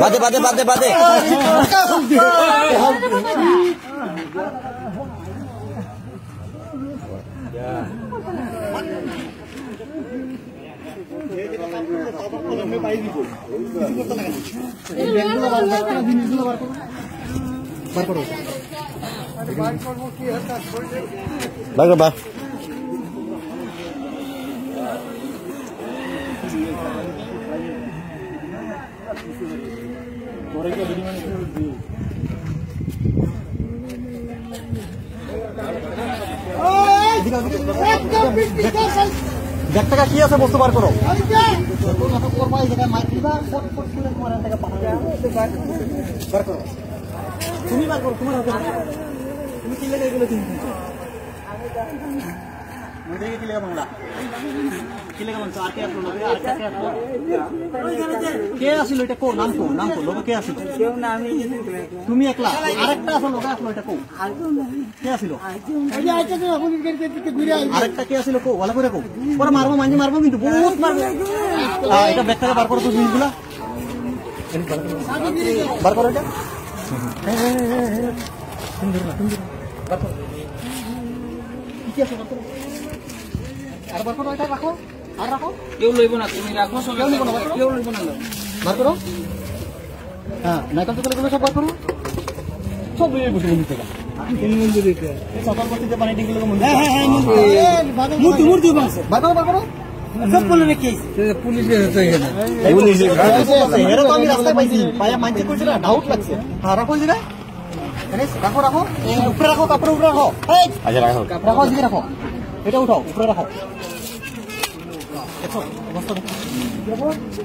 বাদে বাদে বাদে বাদে বা দেখ টাকা কি আছে বস্তু বার করো তুমি বার করো তোমার তুমি কি লেগে এগুলো কে আসলো এটা কো নাম কো লোক কে আসলো তুমি একলা আরেকটা আসলো লোক আসলো এটা কো কে আসলো আরেকটা কে আসলো কো ওলা করে কো পরে মারবো মাঝে মারবো কিন্তু বহুত মারবো এটা ব্যাগ থেকে বার করো তো জিনিসগুলা বার করো এটা বার করো কি আছে বার করো আর বার করো এটা রাখো আর রাখো কেউ লইব না তুমি রাখো সব কেউ লইব না বার করো হ্যাঁ নাইকাল তো করে সব বার করো সব লইয়ে বসে বন্ধু থেকে তুমি মন্দির দিতে সকাল করতে যে পানি ডিগুলো মন্দির হ্যাঁ মূর্তি বানাছে বার করো সব বলে রেখে পুলিশের হতো এখানে পুলিশের এরা তো আমি রাস্তায় পাইছি পায়া মানতে কইছে না ডাউট লাগছে হারা কইছে না রাখো রাখো উপরে রাখো কাপড় উপরে রাখো আচ্ছা রাখো কাপড় রাখো দিকে রাখো এটা উঠাও উপরে রাখো দেখো অবস্থা দেখো দেখো